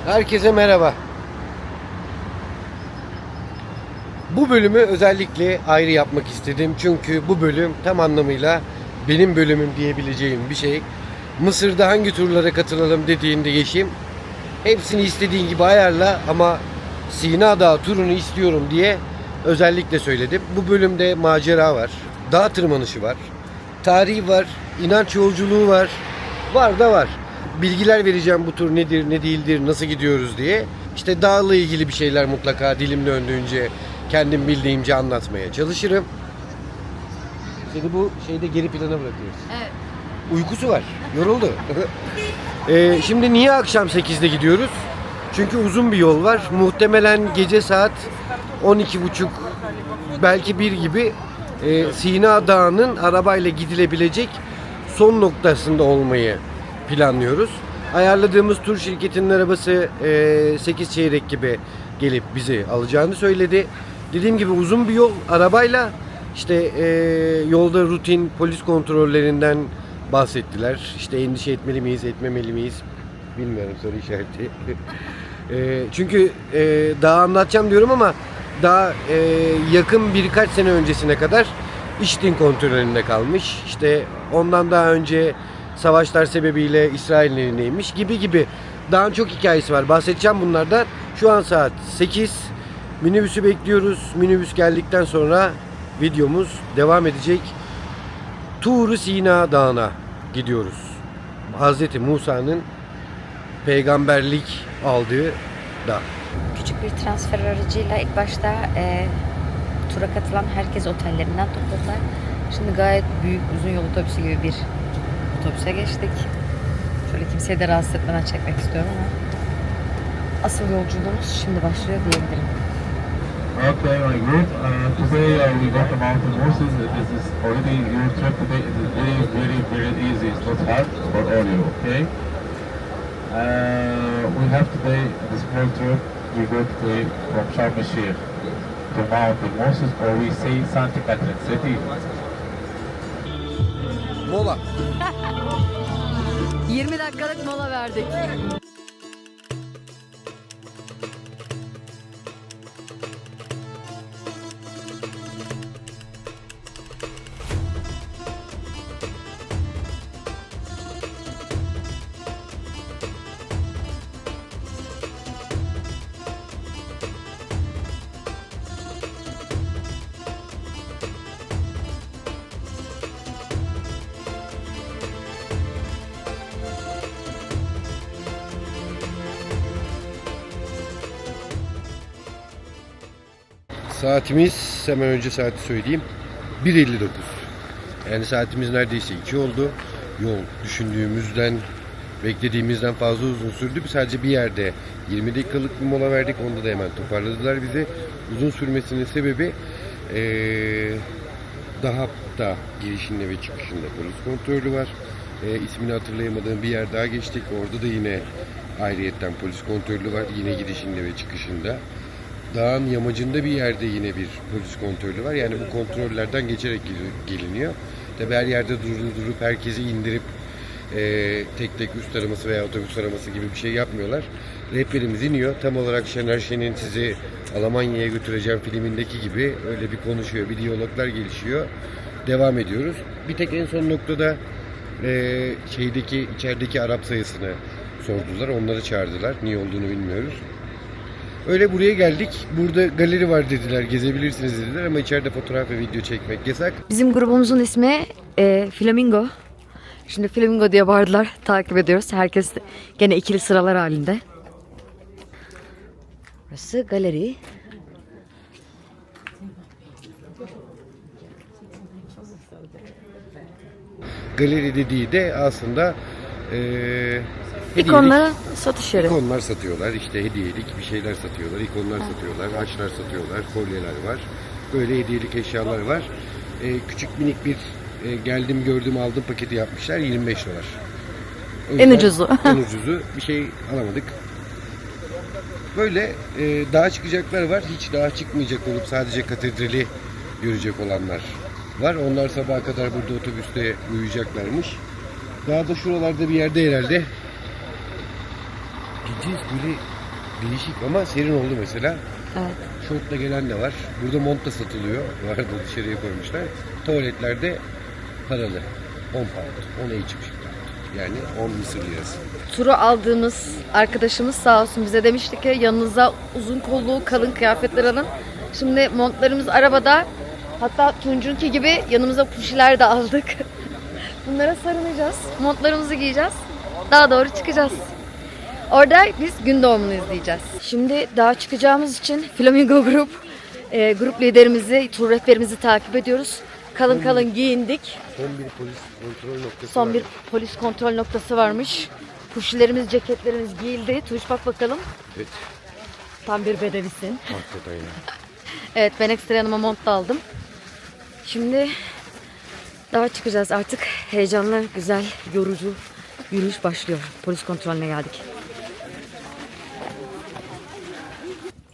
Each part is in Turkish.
Herkese merhaba. Bu bölümü özellikle ayrı yapmak istedim. Çünkü bu bölüm tam anlamıyla benim bölümüm diyebileceğim bir şey. Mısır'da hangi turlara katılalım dediğinde Yeşim, hepsini istediğin gibi ayarla ama Sina Dağı turunu istiyorum diye özellikle söyledim. Bu bölümde macera var, dağ tırmanışı var, tarihi var, inanç yolculuğu var. Var da var. Bilgiler vereceğim bu tur nedir, ne değildir, nasıl gidiyoruz diye. İşte dağla ilgili bir şeyler mutlaka dilim döndüğünce kendim bildiğimce anlatmaya çalışırım. Seni bu şeyde geri plana bırakıyoruz. Evet. Uykusu var. Yoruldu. Şimdi niye akşam 8'de gidiyoruz? Çünkü uzun bir yol var. Muhtemelen gece saat 12.30 belki 1 gibi Sina Dağı'nın arabayla gidilebilecek son noktasında olmayı planlıyoruz. Ayarladığımız tur şirketinin arabası 8 çeyrek gibi gelip bizi alacağını söyledi. Dediğim gibi uzun bir yol arabayla, işte yolda rutin polis kontrollerinden bahsettiler. İşte endişe etmeli miyiz, etmemeli miyiz bilmiyorum, soru işareti. Çünkü daha anlatacağım diyorum ama daha yakın birkaç sene öncesine kadar İştin kontrolünde kalmış. İşte ondan daha önce savaşlar sebebiyle İsrail'in elindeymiş gibi daha çok hikayesi var. Bahsedeceğim bunlardan. Şu an saat 8. Minibüsü bekliyoruz. Minibüs geldikten sonra videomuz devam edecek. Tur Sina Dağı'na gidiyoruz. Hazreti Musa'nın peygamberlik aldığı dağ. Küçük bir transfer aracıyla ilk başta tura katılan herkes otellerinden topladılar. Şimdi gayet büyük uzun yol otobüsü gibi bir otobüse geçtik. Şöyle kimseyi de rahatsız etmeden çekmek istiyorum ama asıl yolculuğumuz şimdi başlıyor diyebilirim. Okay, very good. Today we got the mountain horses. This is already your trip today. It is very easy. It's not hard for all you. Okay. We have today the small trip. We go today from Sharm el-Sheikh to Mountain Moses, or we say Santa Catherine City. Mola. 20 dakikalık mola verdik. Saatimiz, hemen önce saati söyleyeyim, 1.59. Yani saatimiz neredeyse 2 oldu. Yol düşündüğümüzden, beklediğimizden fazla uzun sürdü. Sadece bir yerde 20 dakikalık bir mola verdik. Onda da hemen toparladılar bizi. Uzun sürmesinin sebebi daha da girişinde ve çıkışında polis kontrolü var. İsmini hatırlayamadığım bir yer daha geçtik. Orada da yine ayrıyetten polis kontrolü var. Yine girişinde ve çıkışında. Dağın yamacında bir yerde yine bir polis kontrolü var. Yani bu kontrollerden geçerek geliniyor. Tabi her yerde durup herkesi indirip tek tek üst araması veya otobüs araması gibi bir şey yapmıyorlar. Rehberimiz iniyor. Tam olarak Şener Şen'in sizi Almanya'ya götüreceğim filmindeki gibi öyle bir konuşuyor. Bir diyaloglar gelişiyor. Devam ediyoruz. Bir tek en son noktada içerideki Arap sayısını sordular. Onları çağırdılar. Niye olduğunu bilmiyoruz. Öyle buraya geldik. Burada galeri var dediler. Gezebilirsiniz dediler ama içeride fotoğraf ve video çekmek yasak. Bizim grubumuzun ismi Flamingo. Şimdi Flamingo diye bağırdılar. Takip ediyoruz. Herkes gene ikili sıralar halinde. Burası galeri. Galeri dediği de aslında İkonların satış yeri. İkonlar satıyorlar. İşte hediyelik bir şeyler satıyorlar. İkonlar satıyorlar. Haçlar satıyorlar. Kolyeler var. Böyle hediyelik eşyalar var. Küçük minik bir geldim gördüm aldım paketi yapmışlar. 25 dolar. En ucuzu. En ucuzu. Bir şey alamadık. Böyle dağa çıkacaklar var. Hiç dağa çıkmayacak olup sadece katedrali görecek olanlar var. Onlar sabaha kadar burada otobüste uyuyacaklarmış. Daha da şuralarda bir yerde herhalde gideceğiz. Böyle değişik ama serin oldu mesela. Evet. Şortla gelen de var. Burada mont da satılıyor. Bu arada dışarıya koymuşlar. Tuvaletlerde paralı. 10 pound. 10'a içmiş. Yani 10 Mısır lirası. Turu aldığımız arkadaşımız sağ olsun bize demişti ki yanınıza uzun kollu kalın kıyafetler alın. Şimdi montlarımız arabada. Hatta Tunç'unki gibi yanımıza puşiler de aldık. Bunlara sarılacağız. Montlarımızı giyeceğiz. Daha doğru çıkacağız. Orada biz gün doğumunu izleyeceğiz. Şimdi dağa çıkacağımız için Flamingo Grup grup liderimizi, tur rehberimizi takip ediyoruz. Kalın kalın giyindik. Son bir polis kontrol noktası Son var. bir polis kontrol noktası varmış. Puşilerimiz, ceketlerimiz giyildi. Tuğç bak bakalım. Evet. Tam bir bedevisin. Hakikaten ya. Evet, ben ekstra yanıma mont da aldım. Şimdi dağa çıkacağız artık. Heyecanlı, güzel, yorucu yürüyüş başlıyor. Polis kontrolüne geldik.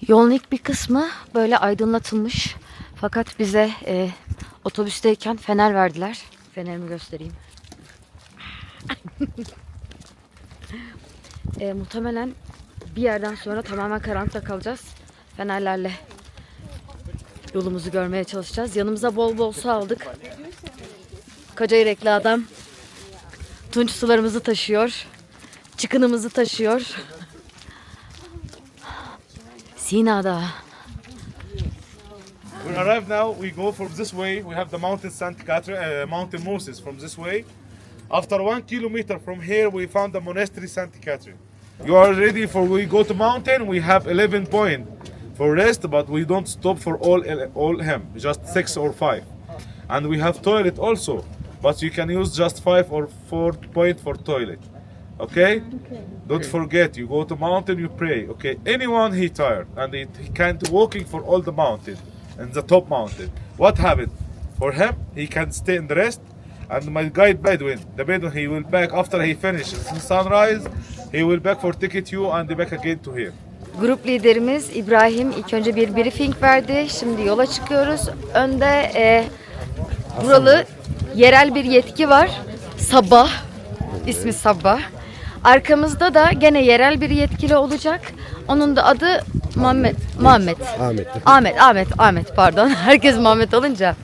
Yolun ilk bir kısmı böyle aydınlatılmış. Fakat bize otobüsteyken fener verdiler. Fenerimi göstereyim. Muhtemelen bir yerden sonra tamamen karanlıkta kalacağız. Fenerlerle yolumuzu görmeye çalışacağız. Yanımıza bol bol su aldık. Koca yürekli adam Tunç sularımızı taşıyor. Çıkınımızı taşıyor. Sina Dağı. We arrive now. We go from this way. We have the mountain Saint Catherine, mountain Moses from this way. After 1 kilometer from here, we found the monastery Saint Catherine. You are ready for we go to mountain. We have 11 point for rest, but we don't stop for all him. Just 6 or 5, and we have toilet also, but you can use just 5 or 4 point for toilet. Okay? Don't forget, you go to mountain, you pray. Okay? Anyone he tired and he can't walking for all the mountain and the top mountain. What happened? For him, he can stay in the rest. And my guide Bedouin, the Bedouin, he will back after he finishes sunrise. He will back for ticket you and back again to here. Grup liderimiz İbrahim ilk önce bir briefing verdi. Şimdi yola çıkıyoruz. Önde buralı yerel bir yetki var. Sabah. İsmi Sabah. Arkamızda da gene yerel bir yetkili olacak. Onun da adı Muhammed. Ahmet pardon. Herkes Muhammed olunca.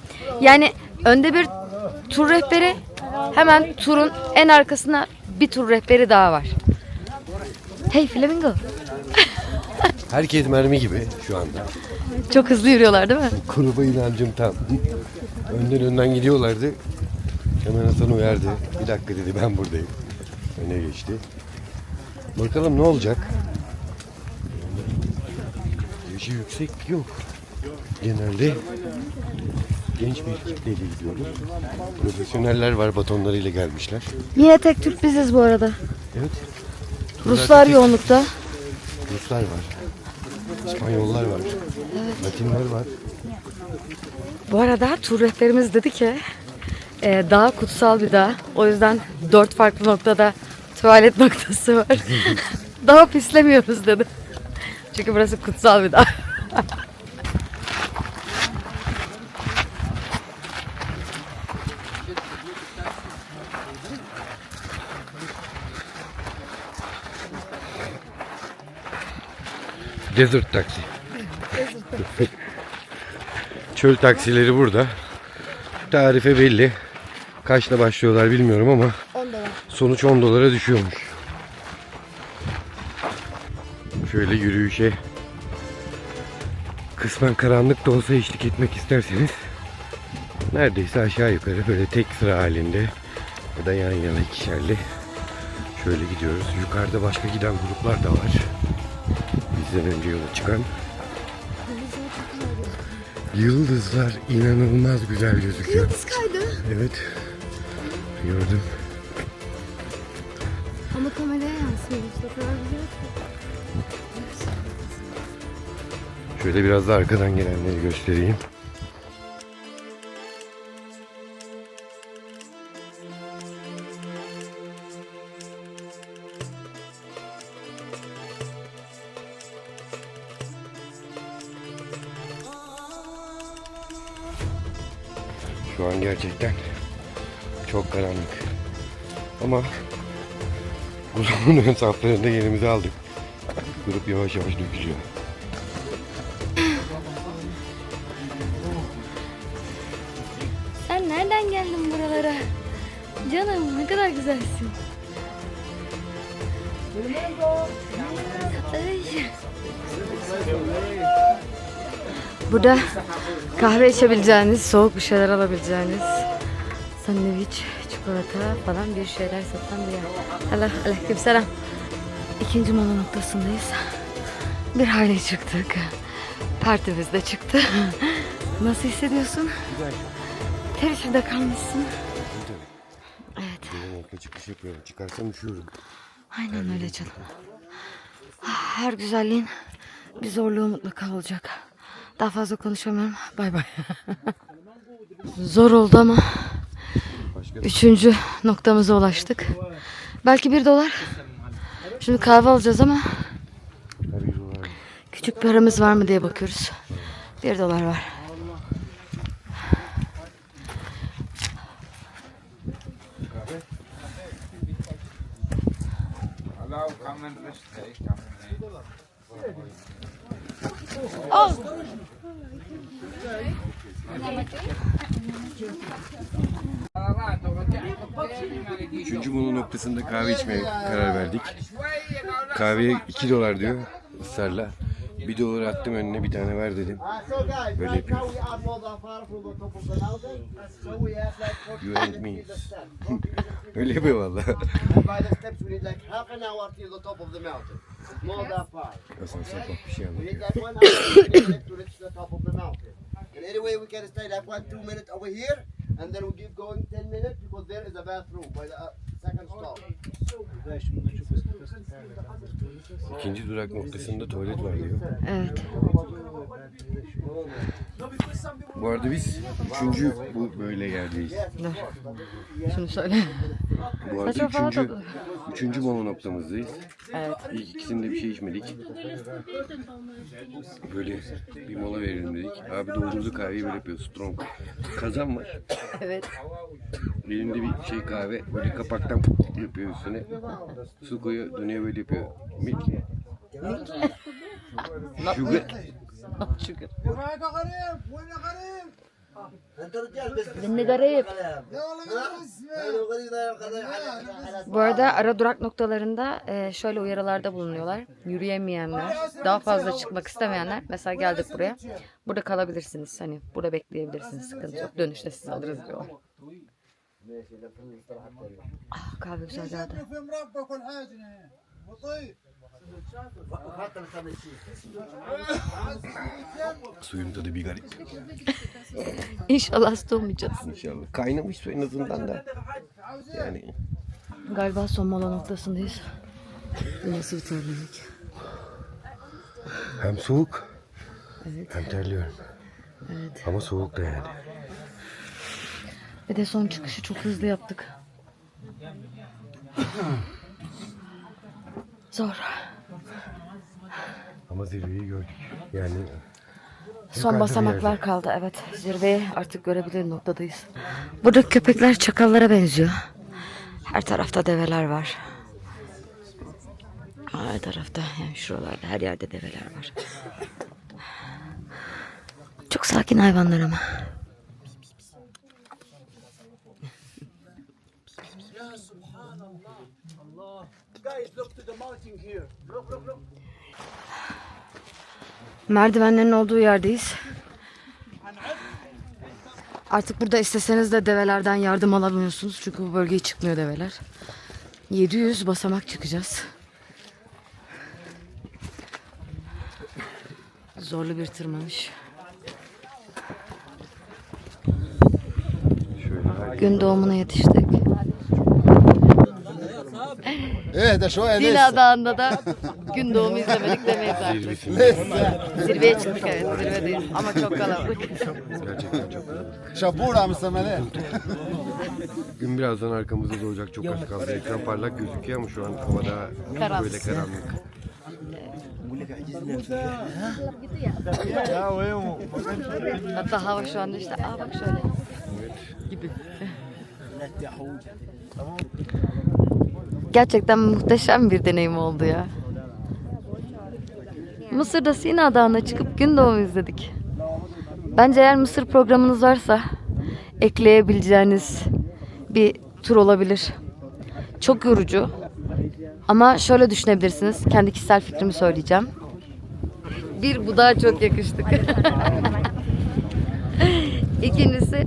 Yani önde bir tur rehberi, hemen turun en arkasına bir tur rehberi daha var. Hey Flamingo. Herkes mermi gibi şu anda. Çok hızlı yürüyorlar değil mi? Gruba inancım tam. Önden gidiyorlardı. Hemen Hasan uyardı. Bir dakika dedi, ben buradayım. Öne geçti. Bakalım ne olacak? Yaşı yüksek yok. Genelde genç bir kitleyle gidiyoruz. Profesyoneller var, batonlarıyla gelmişler. Yine tek Türk biziz bu arada. Evet. Ruslar yoğunlukta. Ruslar var. İspanyollar var. Latinler var. Bu arada tur rehberimiz dedi ki dağ kutsal bir dağ. O yüzden 4 farklı noktada tuvalet noktası var. Daha pislemiyoruz dedi. Çünkü burası kutsal bir dağ. Desert taksi. Çöl taksileri burada. Tarife belli. Kaçta başlıyorlar bilmiyorum ama sonuç 10 dolara düşüyormuş. Şöyle yürüyüşe kısmen karanlık da olsa eşlik etmek isterseniz neredeyse aşağı yukarı böyle tek sıra halinde ya da yan yana ikişerli şöyle gidiyoruz. Yukarıda başka giden gruplar da var. Bizden önce yola çıkan. Yıldızlar inanılmaz güzel gözüküyor. Yıldız kaydı. Evet. Gördüm. Ama kameraya yansıyor. İşte o kadar güzel. Şöyle biraz da arkadan gelenleri göstereyim. Şu an gerçekten çok karanlık. Ama grubun ön saflarında yerimizi aldık. Grup yavaş yavaş dökülüyor. Sen nereden geldin buralara? Canım ne kadar güzelsin. Burada kahve içebileceğiniz, soğuk bir şeyler alabileceğiniz sandviç, çikolata falan bir şeyler satan bir yer. Aleykümselam. İkinci mola noktasındayız. Bir hayli çıktık. Partimiz de çıktı. Nasıl hissediyorsun? Güzel. Ter içinde kalmışsın. Evet. Ben çıkış yapıyorum. Çıkarsam üşüyorum. Aynen öyle canım. Her güzelliğin bir zorluğu mutlaka olacak. Daha fazla konuşamıyorum. Bay bay. Zor oldu ama 3. noktamıza ulaştık. Belki $1. Şimdi kahve alacağız ama küçük paramız var mı diye bakıyoruz. $1 var. Üçüncü bunun noktasında kahve içmeye karar verdik. Kahveye $2 diyor ısrarla. $1 attım önüne, bir tane ver dedim. Böyle yapıyor. You and me. Öyle yapıyor valla. Asansör bak bir şey anlatıyor. And anyway, we can stay like 1-2 minutes over here, and then we keep going 10 minutes because there is a bathroom by the second stop. İkinci durak noktasında tuvalet var diyor. Evet. Bu arada biz üçüncü bu böyle yerdeyiz. Şunu söyle. Bu arada Saçma falan üçüncü mola noktamızdayız. Evet. İlk ikisinde bir şey içmedik. Böyle bir mola verelim dedik. Abi doldurdu kahveyi böyle yapıyor. Strong. Kazan var. Evet. Elinde bir şey kahve. Böyle kapaktan yapıyor üstüne. Su koyuyor. Dönüyor böyle yapıyor. Milk. Sugar. Sugar. Ne garip. Bu arada ara durak noktalarında şöyle uyarılarda bulunuyorlar. Yürüyemeyenler, daha fazla çıkmak istemeyenler mesela geldik buraya. Burada kalabilirsiniz. Hani burada bekleyebilirsiniz. Sıkıntı yok. Dönüşte sizi alırız diyorlar. Ah, kahve güzel geldi. Suyun tadı bir garip. İnşallah hasta olmayacağız. İnşallah. Kaynamış su en azından da. Yani Galiba son mola noktasındayız. Nasıl bir terlemek. hem soğuk Evet. hem terliyorum. Evet. Ama soğuk da yani. Ve de son çıkışı çok hızlı yaptık. Zor. Ama zirveyi gördük. Yani Son yukarıda bir basamaklar yerde. kaldı. Evet. Zirveyi artık görebilir noktadayız. Burada köpekler çakallara benziyor. Her tarafta develer var. Her tarafta, yani şuralarda her yerde develer var. Çok sakin hayvanlar ama. Merdivenlerin olduğu yerdeyiz. Artık burada isteseniz de develerden yardım alamıyorsunuz. Çünkü bu bölgeye çıkmıyor develer. 700 basamak çıkacağız. Zorlu bir tırmanış. Gün doğumuna yetiştik. ايه ده شويه Dila Dağı'nda da gün doğumu izlemedik demeyiz artık. Zirveye çıktık, evet, zirvedeyiz ama çok kalabalık. Gerçekten çok kalabalık. شابوره مسمناه. Gün birazdan arkamızda doğacak, çok az kaldı. Ekran parlak gözüküyor ama şu an hava daha Karanlık. böyle karanlık. Hatta hava şu anda işte, bak şöyle gibi. Gerçekten muhteşem bir deneyim oldu ya. Mısır'da Sina Dağı'na çıkıp gün doğumu izledik. Bence eğer Mısır programınız varsa ekleyebileceğiniz bir tur olabilir. Çok yorucu. Ama şöyle düşünebilirsiniz. Kendi kişisel fikrimi söyleyeceğim. Bir, bu daha çok yakıştık. İkincisi,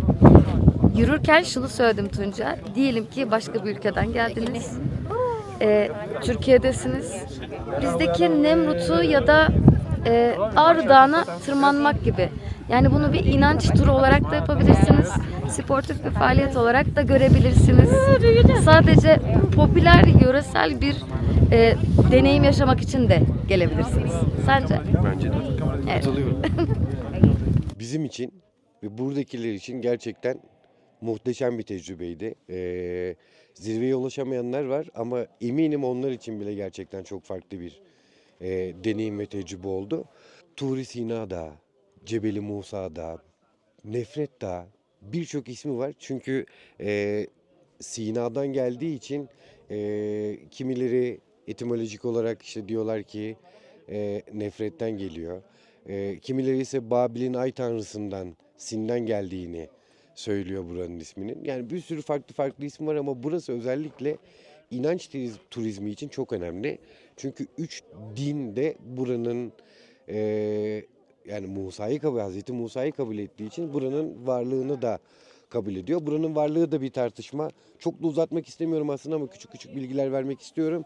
yürürken şunu söyledim Tunca. Diyelim ki başka bir ülkeden geldiniz. Türkiye'desiniz. Bizdeki Nemrut'u ya da Ağrı Dağı'na tırmanmak gibi. Yani bunu bir inanç turu olarak da yapabilirsiniz. Sportif bir faaliyet olarak da görebilirsiniz. Sadece popüler, yöresel bir deneyim yaşamak için de gelebilirsiniz. Sence? Bence de. Evet. Katılıyorum. Bizim için ve buradakiler için gerçekten muhteşem bir tecrübeydi. Zirveye ulaşamayanlar var ama eminim onlar için bile gerçekten çok farklı bir deneyim ve tecrübe oldu. Turi Sina Dağı, Cebeli Musa Dağı, Nefret Dağı, birçok ismi var. Çünkü Sina'dan geldiği için kimileri etimolojik olarak işte diyorlar ki nefretten geliyor. Kimileri ise Babil'in ay tanrısından, Sin'den geldiğini söylüyor buranın isminin. Yani bir sürü farklı ismi var ama burası özellikle inanç turizmi için çok önemli. Çünkü 3 din de buranın yani Hazreti Musa'yı kabul ettiği için buranın varlığını da kabul ediyor. Buranın varlığı da bir tartışma. Çok da uzatmak istemiyorum aslında ama küçük bilgiler vermek istiyorum.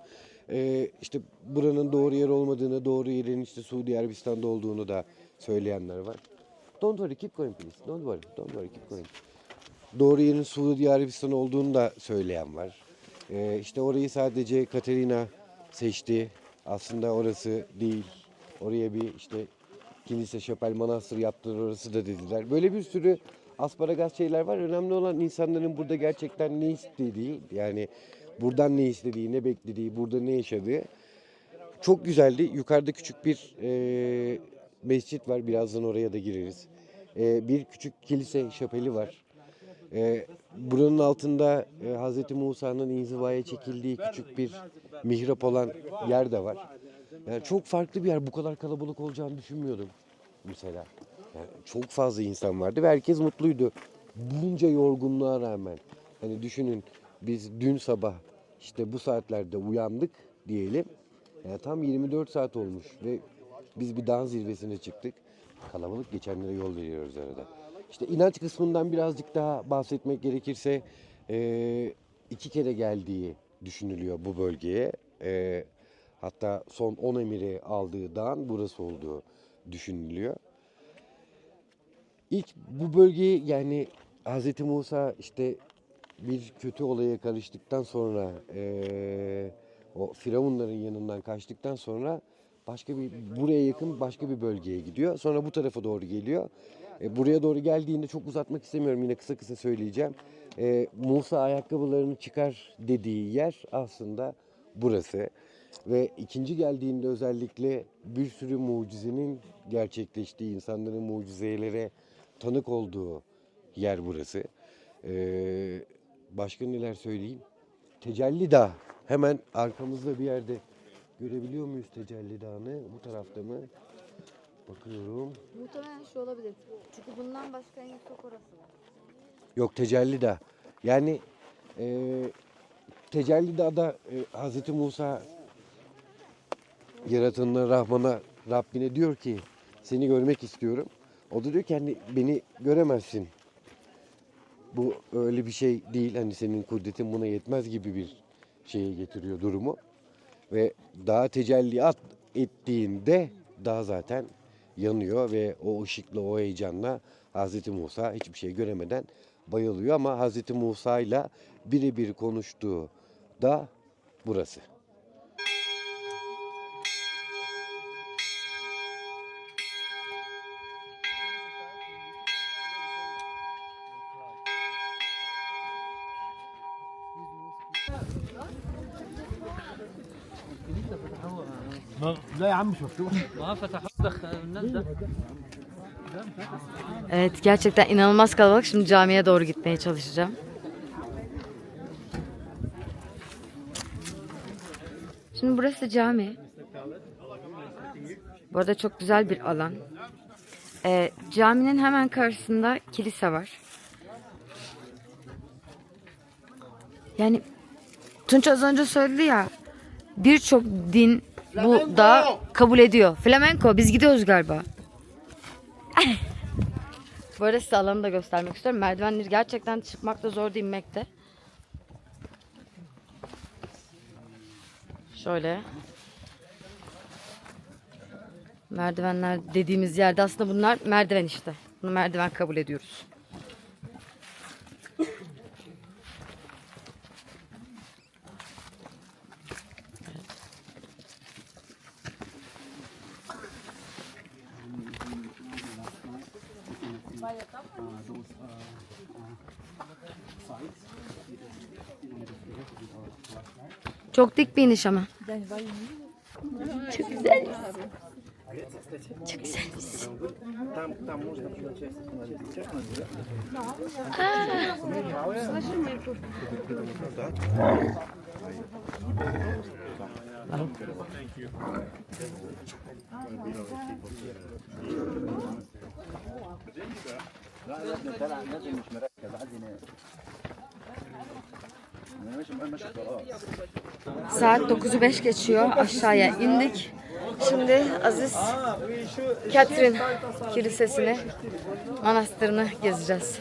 İşte buranın doğru yer olmadığını, doğru yerin işte Suudi Arabistan'da olduğunu da söyleyenler var. Don't worry, keep going please. Don't worry, keep going. Doğru yerin Suudi Arabistan olduğunu da söyleyen var. İşte orayı sadece Katerina seçti. Aslında orası değil. Oraya bir işte kilise, şapel, manastır yaptılar, orası da dediler. Böyle bir sürü asparagas şeyler var. Önemli olan insanların burada gerçekten ne istediği, yani buradan ne istediği, ne beklediği, burada ne yaşadığı. Çok güzeldi. Yukarıda küçük bir mescit var. Birazdan oraya da gireriz. Bir küçük kilise, şapeli var. Buranın altında Hz. Musa'nın inzivaya çekildiği küçük bir mihrap olan yer de var. Yani çok farklı bir yer. Bu kadar kalabalık olacağını düşünmüyordum mesela. Yani çok fazla insan vardı ve herkes mutluydu. Bunca yorgunluğa rağmen. Hani düşünün, biz dün sabah işte bu saatlerde uyandık diyelim. Yani tam 24 saat olmuş ve biz bir dağ zirvesine çıktık. Kalabalık geçenlere yol veriyoruz arada. İşte inanç kısmından birazcık daha bahsetmek gerekirse 2 kere geldiği düşünülüyor bu bölgeye. Hatta son 10 emiri aldığı dağın burası olduğu düşünülüyor. İlk bu bölgeyi, yani Hz. Musa işte bir kötü olaya karıştıktan sonra o firavunların yanından kaçtıktan sonra buraya yakın başka bir bölgeye gidiyor. Sonra bu tarafa doğru geliyor. Buraya doğru geldiğinde çok uzatmak istemiyorum, yine kısa söyleyeceğim. Musa ayakkabılarını çıkar dediği yer aslında burası. Ve ikinci geldiğinde özellikle bir sürü mucizenin gerçekleştiği, insanların mucizelere tanık olduğu yer burası. Başka neler söyleyeyim? Tecelli Dağı. Hemen arkamızda bir yerde görebiliyor muyuz Tecelli Dağı'nı? Bu tarafta mı? Bakıyorum. Muhtemelen şu olabilir. Çünkü bundan başka en yüksek orası var. Yok, Tecelli Dağı. Yani Tecelli Dağı'da Hz. Musa yaratanına, Rahman'a, Rabbine diyor ki seni görmek istiyorum. O da diyor ki hani beni göremezsin. Bu öyle bir şey değil, hani senin kudretin buna yetmez gibi bir şeye getiriyor durumu. Ve dağa tecelli ettiğinde dağ zaten yanıyor ve o ışıkla, o heyecanla Hz. Musa hiçbir şey göremeden bayılıyor. Ama Hz. Musa ile birebir konuştuğu da burası. Evet, gerçekten inanılmaz kalabalık. Şimdi camiye doğru gitmeye çalışacağım. Şimdi burası cami. Bu arada çok güzel bir alan. Caminin hemen karşısında kilise var. Yani Tunç az önce söyledi ya, birçok din bu da kabul ediyor. Flamenco, biz gidiyoruz galiba. Bu arada size alanı da göstermek istiyorum. Merdivenleri gerçekten çıkmakta zor değil, inmekte. Şöyle. Merdivenler dediğimiz yerde aslında bunlar merdiven işte. Bunu merdiven kabul ediyoruz. Çok dik bir iniş ama. Çok güzel. Çok güzel. Saat 9'u 5 geçiyor. Aşağıya indik. Şimdi Aziz Catherine Kilisesi'ni, manastırını gezeceğiz.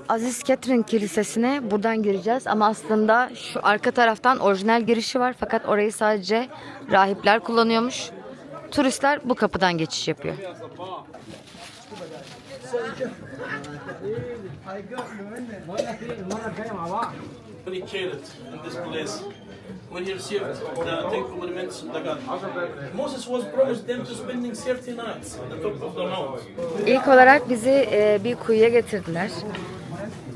Aziz Catherine Kilisesi'ne buradan gireceğiz ama aslında şu arka taraftan orijinal girişi var, fakat orayı sadece rahipler kullanıyormuş. Turistler bu kapıdan geçiş yapıyor. Dedicated in this place when he received the Ten Commandments of the God. Moses was promised them to spending 30 nights at the top of the mount. İlk olarak bizi bir kuyuya getirdiler.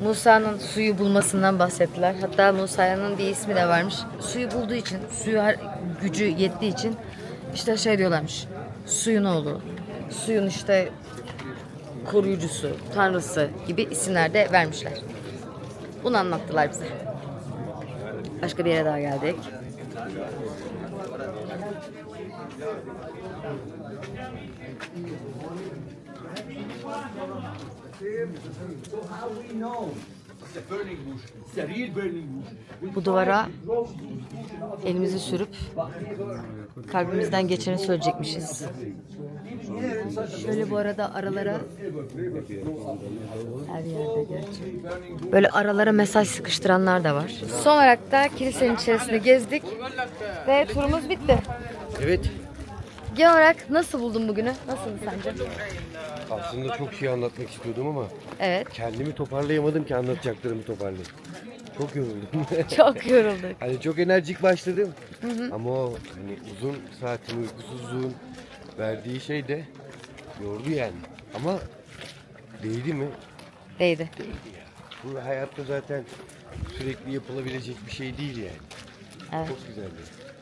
Musa'nın suyu bulmasından bahsettiler. Hatta Musa'nın bir ismi de varmış. Suyu bulduğu için, suyu gücü yettiği için işte şey diyorlarmış. Suyun oğlu, suyun işte koruyucusu, tanrısı gibi isimler de vermişler. Bunu anlattılar bize. Başka bir yere daha geldik. Bu duvara elimizi sürüp kalbimizden geçeni söyleyecekmişiz. Şöyle bu arada aralara her yerde gerçi. Böyle aralara mesaj sıkıştıranlar da var. Son olarak da kilisenin içerisinde gezdik ve turumuz bitti. Evet. Genel olarak nasıl buldun bugünü? Nasıldı sence? Aslında çok şey anlatmak istiyordum ama Evet. kendimi toparlayamadım ki anlatacaklarımı toparlayayım. Çok yoruldum. Çok yorulduk. Hani çok enerjik başladım. Ama o hani uzun saatin uykusuzluğun verdiği şey de yordu yani. Ama değdi mi? Değdi. Bu hayatta zaten sürekli yapılabilecek bir şey değil yani. Evet. Çok güzeldi.